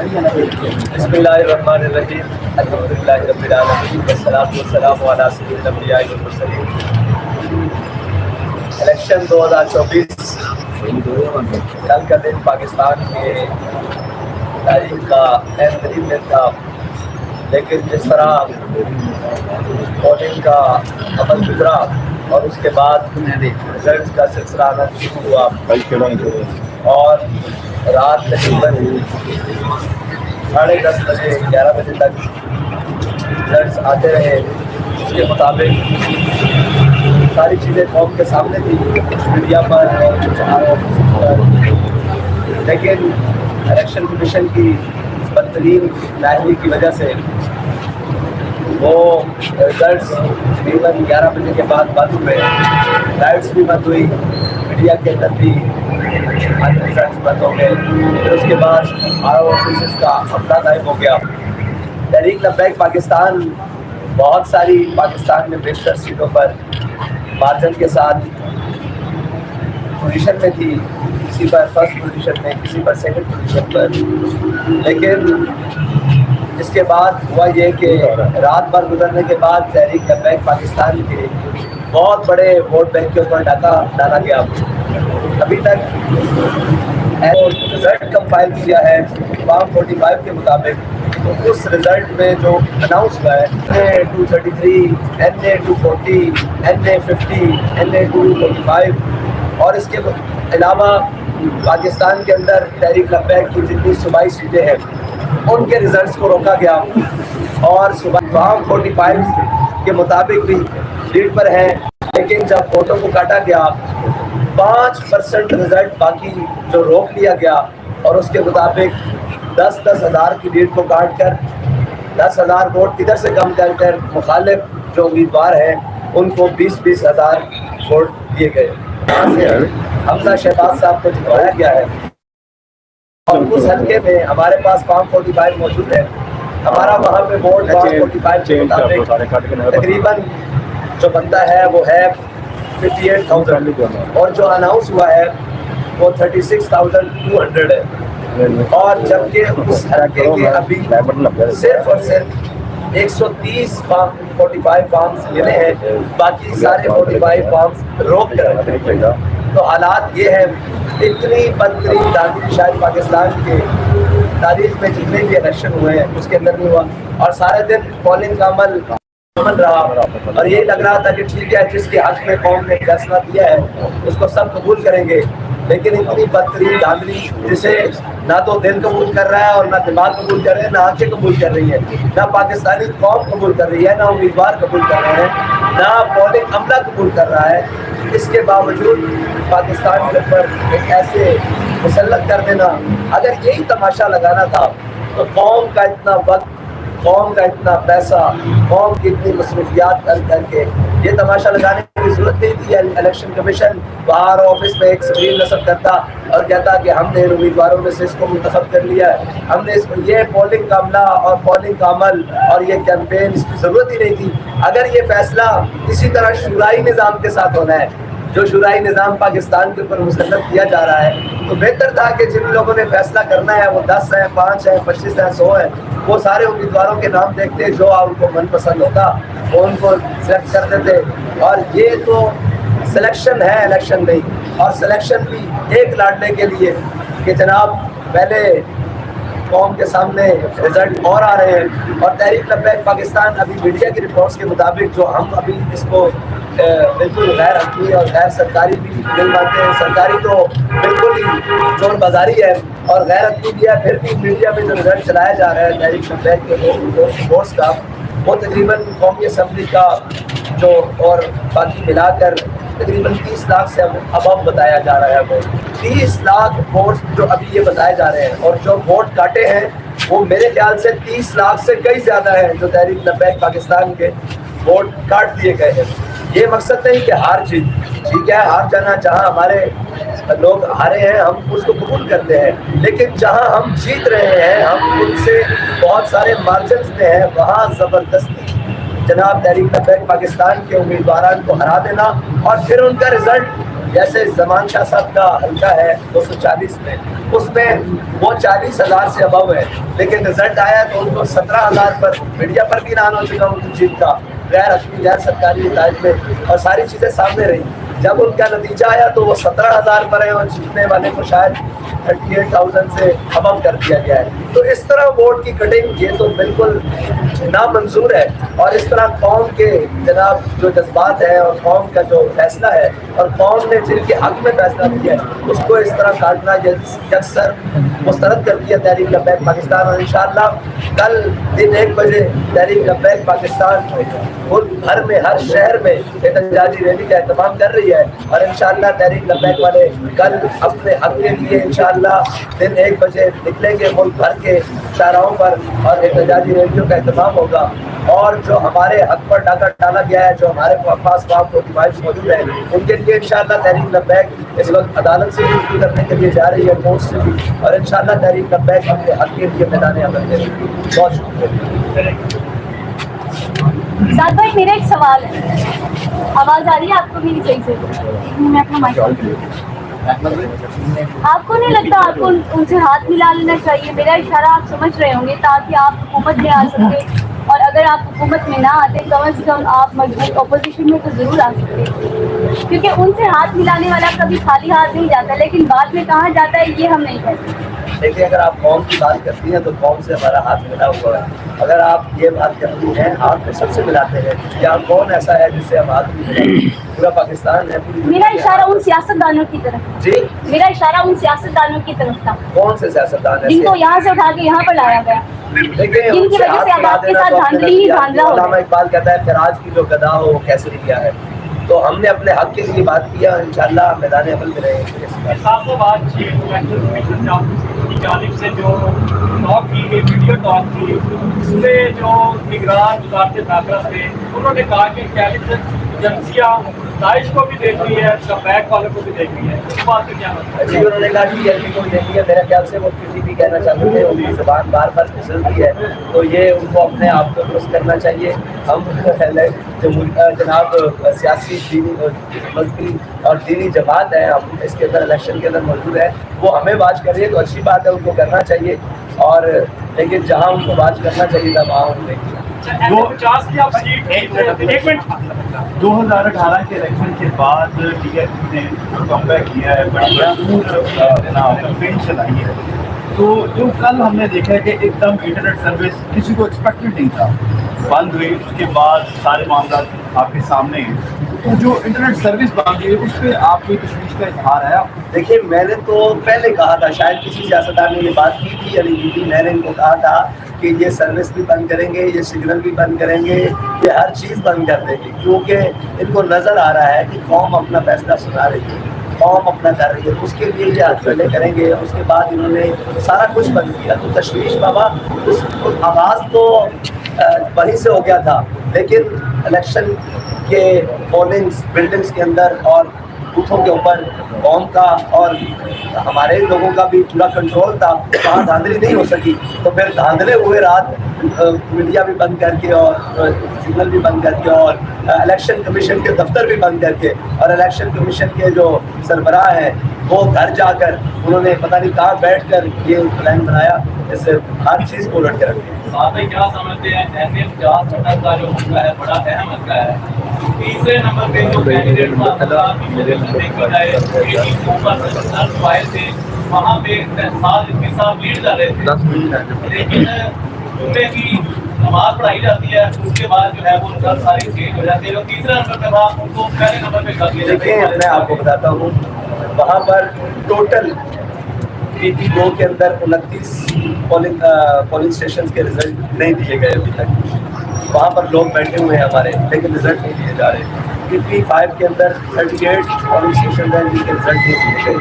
بسم اللہ الرحمن الرحیم الحمدللہ رب العالمین والصلاۃ والسلام علی سید الانبیاء والمرسلین۔ الیکشن 2024 کل کا دن پاکستان کے تاریخ کا اہم ترین دن تھا، لیکن جس طرح پولنگ کا عمل گزرا اور اس کے بعد رزلٹ کا سلسلہ آنا شروع ہوا اور رات تقریباً 10:30 بجے 11 بجے تک رزلٹس آتے رہے۔ اس کے مطابق ساری چیزیں قوم کے سامنے تھی، کچھ میڈیا پر اور کچھ آفس پر، لیکن الیکشن کمیشن کی بدترین نااہلی کی وجہ سے وہ رزلٹس تقریباً 11 بجے کے بعد بند ہوئے، لائٹس بھی بند ہوئی، میڈیا کے اندر بھی رزلٹس بند ہو گئے۔ پھر اس کے بعد آفیسز کا حملہ غائب ہو گیا۔ تحریک لبیک پاکستان بہت ساری پاکستان میں بیشتر سیٹوں پر مارجن کے ساتھ پوزیشن میں تھی، کسی پر فرسٹ پوزیشن میں، کسی پر سیکنڈ پوزیشن پر، لیکن اس کے بعد ہوا یہ کہ رات بھر گزرنے کے بعد تحریک لبیک پاکستان کے بہت بڑے ووٹ بینک کے اوپر ڈاکہ ڈالا گیا۔ ابھی تک رزلٹ کمپائل کیا ہے فارم 45 کے مطابق، تو اس رزلٹ میں جو اناؤنس ہوا ہے NA-233 NA-240 NA-50 NA-245 اور اس کے علاوہ پاکستان کے اندر تحریک لبیک کی جتنی صوبائی سیٹیں ہیں ان کے رزلٹس کو روکا گیا، اور فارم 45 کے مطابق بھی لیڈ پر ہے، لیکن جب ووٹوں کو کاٹا گیا 5% رزلٹ باقی جو روک لیا گیا، اور اس کے مطابق 10 ہزار کی لیڈ کو کاٹ کر 10,000 ووٹ ادھر سے کم کر کر مخالف جو امیدوار ہیں ان کو 20 ہزار ووٹ دیے گئے۔ یہاں سے حمزہ شہباز صاحب کو جتوایا گیا ہے، اور اس حلقے میں ہمارے پاس فارم 45 موجود ہے۔ ہمارا وہاں پہ ووٹ فارم 45 کے مطابق تقریباً جو بنتا ہے وہ ہے 58,000، اور جو اناؤنس ہوا ہے وہ 36,200 ہے، اور جبکہ اس حلقے کے ابھی صرف اور صرف 130 45 فارمز لینے ہیں، باقی سارے 45 فارمز روک کر رکھے ہیں۔ تو حالات یہ ہیں، اتنی بدترین دھاندلی شاید پاکستان کے تاریخ میں جتنے بھی الیکشن ہوئے ہیں اس کے اندر نہیں ہوا، اور سارے دن پولنگ کا عمل رہا، اور یہی لگ رہا تھا کہ ٹھیک ہے جس کے حق میں قوم نے فیصلہ دیا ہے اس کو سب قبول کریں گے، لیکن اتنی بدترین دھاندلی جسے نہ تو دل قبول کر رہا ہے اور نہ دماغ قبول کر رہے ہیں، نہ آنکھیں قبول کر رہی ہیں، نہ پاکستانی قوم قبول کر رہی ہے، نہ امیدوار قبول کر رہے ہیں، نہ پولنگ عملہ قبول کر رہا ہے۔ اس کے باوجود پاکستان کے اوپر ایک ایسے مسلط کر دینا، اگر یہی تماشا لگانا تھا تو قوم کا اتنا وقت، قوم کا اتنا پیسہ، قوم کی اتنی مصروفیات کر کے یہ تماشا لگانے کی ضرورت نہیں تھی۔ الیکشن کمیشن باہر آفس میں ایک اسکرین نصب کرتا اور کہتا کہ ہم نے امیدواروں میں سے اس کو منتخب کر لیا ہے، ہم نے اس کو، یہ پولنگ کا عملہ اور پولنگ کا عمل اور یہ کیمپین اس کی ضرورت ہی نہیں تھی۔ اگر یہ فیصلہ اسی طرح شورائی نظام کے ساتھ ہونا ہے، جو شورائی نظام پاکستان کے اوپر مسلط کیا جا رہا ہے، تو بہتر تھا کہ جن لوگوں نے فیصلہ کرنا ہے وہ 10 ہیں، 5 ہیں، 25 ہیں، 100 ہیں، وہ سارے امیدواروں کے نام دیکھتے، جو ان کو من پسند ہوتا وہ ان کو سلیکٹ کر دیتے۔ اور یہ تو سلیکشن ہے، الیکشن نہیں، اور سلیکشن بھی ایک لاٹنے کے لیے کہ جناب پہلے قوم کے سامنے رزلٹ اور آ رہے ہیں۔ اور تحریک لبیک پاکستان ابھی میڈیا کی رپورٹس کے مطابق، جو ہم ابھی اس کو بالکل غیر حقیقی اور غیر سرکاری بھی نہیں مانتے ہیں، سرکاری تو بالکل ہی چور بازاری ہے اور غیر حقیقی ہے، پھر بھی میڈیا میں جو رزلٹ چلایا جا رہا ہے تحریک لبیک کے رپورٹس کا، وہ تقریباً قومی اسمبلی کا جو اور باقی ملا کر تقریباً 30 لاکھ سے ابو بتایا جا رہا ہے۔ وہ 30 لاکھ ووٹ جو ابھی یہ بتائے جا رہے ہیں، اور جو ووٹ کاٹے ہیں وہ میرے خیال سے 30 لاکھ سے کئی زیادہ ہیں جو تحریک لبیک پاکستان کے ووٹ کاٹ دیے گئے ہیں۔ یہ مقصد نہیں کہ ہار جیت، ٹھیک ہے ہار جانا، جہاں ہمارے لوگ ہارے ہیں ہم اس کو قبول کرتے ہیں، لیکن جہاں ہم جیت رہے ہیں، ہم ان سے بہت سارے مارجنز میں ہیں، وہاں زبردستی جناب تحریک لبیک پاکستان کے امیدواران کو ہرا دینا اور پھر ان کا رزلٹ جیسے زمان شاہ صاحب کا حلقہ ہے 240 میں، اس میں وہ 40,000 سے ابو ہے، لیکن رزلٹ آیا تو ان کو 17,000 پر میڈیا پر بھی اعلان ہو چکا ان کی جیت کا، غیر حتمی غیر سرکاری نتائج میں، اور ساری چیزیں سامنے رہی۔ جب ان کا نتیجہ آیا تو وہ 17,000 پر ہے اور جیتنے والے کو شاید 38,000 سے ابو کر دیا گیا ہے۔ تو اس طرح ووٹ کی کٹنگ یہ تو بالکل نامنظور ہے، اور اس طرح قوم کے جناب جو جذبات ہیں اور قوم کا جو فیصلہ ہے اور قوم نے جن کے حق میں فیصلہ کیا ہے اس کو اس طرح کاٹنا یکسر مسترد کر دیا تحریک لبیک پاکستان۔ اور انشاءاللہ کل دن 1 بجے تحریک لبیک پاکستان ملک بھر میں ہر شہر میں احتجاجی ریلی کا اہتمام کر رہی ہے، اور انشاءاللہ تحریک لبیک والے کل اپنے حق کے لیے انشاءاللہ دن 1 بجے نکلیں گے ملک بھر کے شاہراہوں پر اور احتجاجی ریلیوں کا اہتمام ہوگا۔ اور جو ہمارے حق پر ڈاکہ ڈالا گیا ہے، جو ہمارے پاس کام کو ڈیوائس موجود ہے، ان کے لیے انشاءاللہ تحریک لبیک اس وقت عدالت سے بھی کرنے کے لیے جا رہی ہے، کورٹ سے بھی، اور انشاءاللہ تحریک لبیک اپنے حق کے لیے میدان عمل دے رہی ہے۔ بہت شکریہ۔ سعد بھائی میرا ایک سوال ہے، آواز آ رہی ہے آپ کو میری صحیح سے؟ میں اپنا مائک آپ کو نہیں لگتا آپ کو ان سے ہاتھ ملا لینا چاہیے؟ میرا اشارہ آپ سمجھ رہے ہوں گے تاکہ آپ حکومت میں آ سکے، اور اگر آپ حکومت میں نہ آتے کم از کم آپ مضبوط اپوزیشن میں تو ضرور آ سکتے، کیونکہ ان سے ہاتھ ملانے والا کبھی خالی ہاتھ نہیں جاتا، لیکن بعد میں کہاں جاتا ہے یہ ہم نہیں کہتے۔ دیکھیے اگر آپ قوم کی بات کرتی ہیں تو قوم سے ہمارا ہاتھ ملا ہوا ہے، اگر آپ یہ بات کرتی ہیں ہاتھ تو سب سے ملاتے ہیں، یا کون ایسا ہے جس سے ہم ہاتھ نہیں ملاتے؟ پورا پاکستان ہے۔ میرا اشارہ ان سیاستدانوں کی طرف، جی میرا اشارہ ان سیاستدانوں کی طرف تھا۔ کون سے سیاستدان جن کو ہیں؟ یہاں سے اٹھا کے یہاں پر لایا گیا، دیکھیں جن کی وجہ سے اب آپ کے ساتھ دھاندلی ہی دھاندلا ہو علامہ گیا۔ اقبال کہتا ہے فراج کی جو گدا ہو وہ کیسری کیا ہے، تو ہم نے اپنے حق کے لیے بات کیا، انشاءاللہ میدان عمل میں رہیں گے۔ جانب سے جو ٹاک کی گئی ویڈیو ٹاک کی، اس میں جو نگران وزارت داخلہ تھے انہوں نے کہا کہ انٹیلیجنس ایجنسیاں داعش کو بھی دیکھ رہی ہے، لبیک والوں کو بھی دیکھ رہی ہے، اس بات کا کیا مطلب؟ جی انہوں نے کہا کہ ایل پی کو دیکھ لیا، میرے خیال سے وہ کسی بھی کہنا چاہتے تھے، ان کی زبان بار بار پھسلتی ہے، تو یہ ان کو اپنے آپ کو درست کرنا چاہیے۔ ہم جناب سیاسی دینی مذہبی اور دینی جماعت ہیں، ہم اس کے اندر الیکشن کے اندر موجود ہیں، وہ ہمیں واچ کر رہی ہے تو اچھی بات ہے، ان کو کرنا چاہیے، اور لیکن جہاں ان کو واچ کرنا چاہیے تھا وہاں ان دیکھیے۔ 2018 کے الیکشن کے بعد ٹی ایف نے کم بیک کیا ہے، بڑی کمپین چلائی ہے، تو جو کل ہم نے دیکھا ہے کہ ایک دم انٹرنیٹ سروس کسی کو ایکسپیکٹڈ نہیں تھا، بند ہوئی، اس کے بعد سارے معاملات آپ کے سامنے ہیں، تو جو انٹرنیٹ سروس بند ہوئی اس پہ آپ کی تشویش کا اظہار ہے؟ دیکھیے میں نے تو پہلے کہا تھا، شاید کسی سیاستدان نے یہ بات کی تھی یا نہیں کی تھی، میں نے ان کو کہا تھا کہ یہ سروس بھی بند کریں گے، یہ سگنل بھی بند کریں گے، یہ ہر چیز بند کر دیں گے، کیونکہ ان کو نظر آ رہا ہے کہ قوم اپنا فیصلہ سنا رہی ہے، قوم اپنا کر رہی ہے، اس کے لیے یہ حملے کریں گے۔ اس کے بعد انہوں نے سارا کچھ بند کیا، تو تشویش بابا اس آغاز تو وہیں سے ہو گیا تھا، لیکن الیکشن کے پولنگس بلڈنگس کے اندر اور بوتھوں کے اوپر قوم کا اور ہمارے لوگوں کا بھی پورا کنٹرول تھا، وہاں دھاندلی نہیں ہو سکی، تو پھر دھاندلے ہوئے رات میڈیا بھی بند کر کے اور سگنل بھی بند کر کے اور الیکشن کمیشن کے دفتر بھی بند کر کے، اور الیکشن کمیشن کے جو سربراہ ہیں وہ گھر جا کر انہوں نے پتہ نہیں کہاں بیٹھ کر یہ پلان بنایا جس سے ہر چیز کو الٹ کے رکھ دیا۔ آپ کیا سمجھتے ہیں احمد کا جو مسئلہ ہے بڑا اہم مسئلہ ہے؟ تیسرے نمبر پہ جو کینڈیڈیٹ پائے تھے وہاں پہ صاحب لیڈ کر رہے تھے، لیکن جمعے کی نماز پڑھائی جاتی ہے، اس کے بعد جو ہے وہ ساری چینج ہو جاتی ہے، جو تیسرے نمبر پہ تھا ان کو پہلے نمبر پہ کر لیا جاتا ہے۔ دیکھیں میں آپ کو بتاتا ہوں، وہاں پر ٹوٹل PP2 کے اندر 29 پولنگ اسٹیشن کے رزلٹ نہیں دیے گئے ابھی تک، وہاں پر لوگ بیٹھے ہوئے ہیں ہمارے، لیکن رزلٹ نہیں دیے جا رہے۔ PP5 کے اندر 38 پولنگ اسٹیشن ہیں جن کے رزلٹ نہیں دیے گئے۔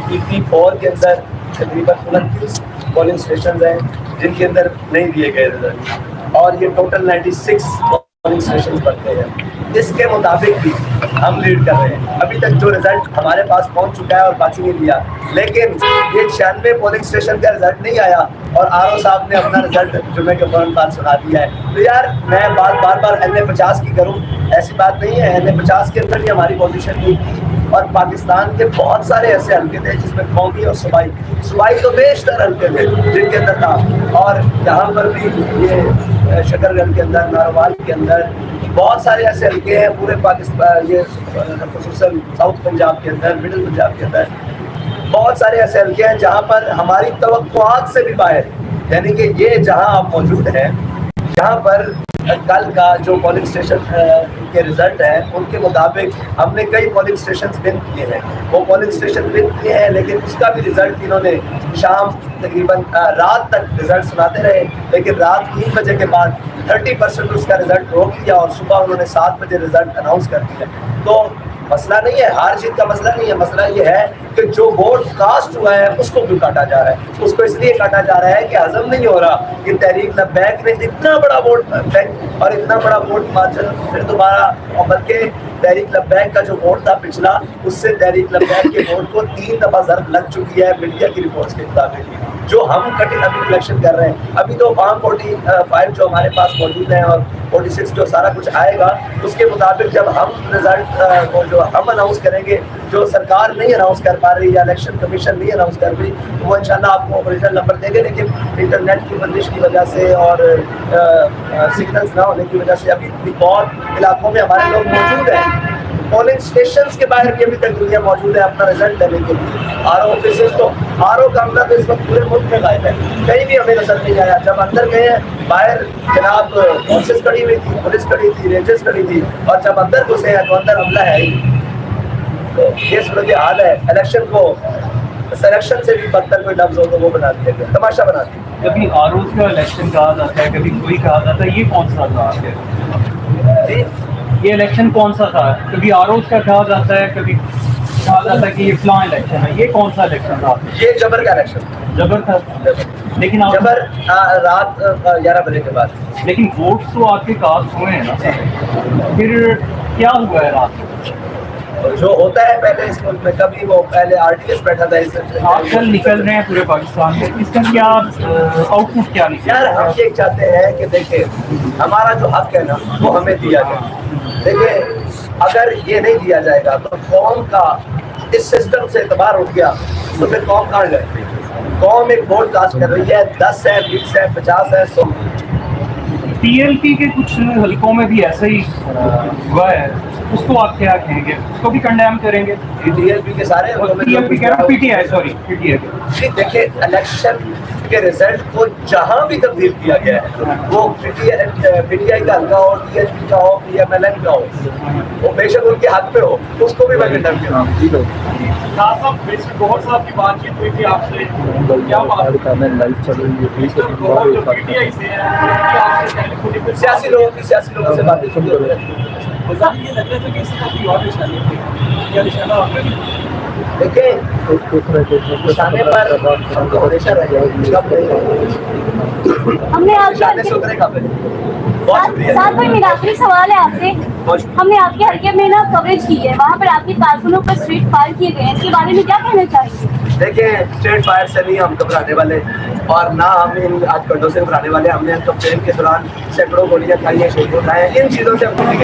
PP4 کے اندر تقریباً 29 پولنگ اسٹیشن ہیں جن کے اندر نہیں دیے گئے رزلٹ، اور یہ ٹوٹل 96 پولنگ اسٹیشن بنتے ہیں۔ اس کے مطابق بھی ہم لیڈ کر رہے ہیں، ابھی تک جو رزلٹ ہمارے پاس پہنچ چکا ہے اور باقی نہیں دیا، لیکن یہ 96 پولنگ اسٹیشن کا رزلٹ نہیں آیا اور RO صاحب نے اپنا رزلٹ جمعے کے فوراً بعد سنا دیا ہے۔ تو یار میں بات بار بار NA 50 کی کروں، ایسی بات نہیں ہے، NA 50 کے اندر بھی ہماری پوزیشن نہیں تھی، اور پاکستان کے بہت سارے ایسے حلقے تھے جس میں قومی اور صوبائی تو بیشتر حلقے تھے جن کے اندر تھا. اور یہاں پر بھی یہ شکر گنج کے اندر، ناروال کے اندر بہت سارے ایسے حلقے ہیں پورے پاکستان، یہ خصوصاً ساؤتھ پنجاب کے اندر، مڈل پنجاب کے اندر بہت سارے ایسے حلقے ہیں جہاں پر ہماری توقعات سے بھی باہر، یعنی کہ یہ جہاں آپ موجود ہیں یہاں پر کل کا جو پولنگ اسٹیشن کے رزلٹ ہیں ان کے مطابق ہم نے کئی پولنگ اسٹیشنز ون کیے ہیں. وہ پولنگ اسٹیشن ون کیے ہیں لیکن اس کا بھی رزلٹ انہوں نے شام تقریباً رات تک رزلٹ سناتے رہے، لیکن رات 3 بجے کے بعد 30% اس کا رزلٹ روک دیا اور صبح انہوں نے 7 بجے رزلٹ اناؤنس کر دیا. تو مسئلہ نہیں ہے، ہار جیت کا مسئلہ نہیں ہے، مسئلہ یہ ہے کہ جو ووٹ کاسٹ ہوا ہے اس کو کیوں کاٹا جا رہا ہے. اس کو اس لیے کاٹا جا رہا ہے کہ ہضم نہیں ہو رہا کہ تحریک لبیک نے اتنا بڑا ووٹ بینک اور اتنا بڑا ووٹ مارجن پھر دوبارہ، اور بلکہ تحریک لبیک کا جو ووٹ تھا پچھلا، اس سے تحریک لبیک کے ووٹ کو 3 دفعہ ضرب لگ چکی ہے میڈیا کی رپورٹس کے مطابق. جو ہم کٹنگ ابھی کلیکشن کر رہے ہیں، ابھی تو فارم 45 جو ہمارے پاس موجود ہیں اور 46 جو سارا کچھ آئے گا اس کے مطابق جب ہم رزلٹ جو ہم اناؤنس کریں گے، جو سرکار نہیں اناؤنس کر پا رہی یا الیکشن کمیشن نہیں اناؤنس کر رہی، وہ انشاءاللہ آپ کو اوریجنل نمبر دیں گے. لیکن انٹرنیٹ کی بندش کی وجہ سے اور سگنلز نہ ہونے کی وجہ سے ابھی بھی بہت علاقوں میں ہمارے لوگ موجود ہیں پولنگ اسٹیشنز کے باہر بھی ابھی تک دنیا موجود ہے اپنا رزلٹ دینے کے لیے. آر او آفیسز تو RO کا عملہ تو اس وقت پورے ملک میں غائب ہے، کہیں بھی ہمیں نظر نہیں آیا. جب اندر گئے ہیں باہر جناب فورسز کھڑی ہوئی تھی، پولیس کھڑی تھی، رینجرز کھڑی تھی، اور جب اندر گھسے ہیں تو اندر عملہ ہے ہی. تو یہ صورت حال ہے. الیکشن کو سلیکشن سے بھی بدتر کوئی لفظ ہو تو وہ بنا دیا گیا، تماشا بنا دیا. کبھی ROs کا الیکشن کہا جاتا ہے، کبھی کوئی کہا جاتا ہے، یہ کون سا تھا آخر؟ جی یہ الیکشن کون سا تھا؟ کبھی ROs کا کہا جاتا ہے، کبھی کہا جاتا ہے کہ یہ فلاں الیکشن ہے، یہ کون سا الیکشن تھا؟ یہ جبر کا الیکشن، جبر تھا. لیکن جبر رات 11 بجے کے بعد. لیکن ووٹس تو آپ کے کاسٹ ہوئے ہیں نا، پھر کیا ہوا ہے رات کو؟ جو ہوتا ہے پہلے اس ملک میں، کبھی وہ پہلے RTS بیٹھا تھا اس آپ کل نکل رہے ہیں پورے پاکستان میں، اس کا کیا آؤٹ پٹ کیا نکلا؟ یار ہم یہ چاہتے ہیں کہ دیکھیں ہمارا جو حق ہے نا وہ ہمیں دیا جائے. دیکھیں اگر یہ نہیں دیا جائے گا تو قوم کا اس سسٹم سے اعتبار اٹھ گیا تو پھر قوم کہاں جائے؟ قوم ایک ووٹ کاسٹ کر رہی ہے، 10 ہے، 20 ہے، 50 ہے، 100. PLP کے کچھ حلقوں میں بھی ایسا ہی ہوا ہے، اس کو آپ کیا کہیں گے؟ اس کو بھی کنڈیم کریں گے؟ TLP کے سارے PLP کہہ رہا ہوں، PTI سوری PTI. دیکھیں الیکشن کے رزلٹ کو جہاں بھی تبدیل کیا گیا ہے، وہ PTI کا حلقہ ہو، TLP کا ہو، PMLN کا ہو، وہ بے شک ان کے حق پہ ہو، اس کو بھی میں کنڈیم کروں. گوہر صاحب کی بات چیت ہوئی تھی آپ سے، کیا بات PTI سے سیاسی لوگوں سے باتیں سن رہے ہیں. یہ لگ رہا تھا کہ اس کا کوئی اور نشانہ دیکھیں نشانے پر ہم کو ہمیشہ رہے کب ہم نے آپ نشانے سے اترے کب ہے. بہت شکریہ. ساتھ بھائی میرا آخری سوال ہے آپ سے. ہم نے آپ کے حلقے میں نا کوریج کی ہے، وہاں پر آپ کے کارکنوں پر اسٹریٹ فائر کیے گئے ہیں، اس کے بارے میں کیا کہنا چاہیں گے؟ دیکھیں اسٹریٹ فائر سے نہیں ہم گھبرانے والے اور نہ ہم ان آج گھنٹوں سے گھبرانے والے. ہم نے کمپین کے دوران سینکڑوں گولیاں کھائی ہیں، شہید اٹھائے ہیں، ان چیزوں سے ہم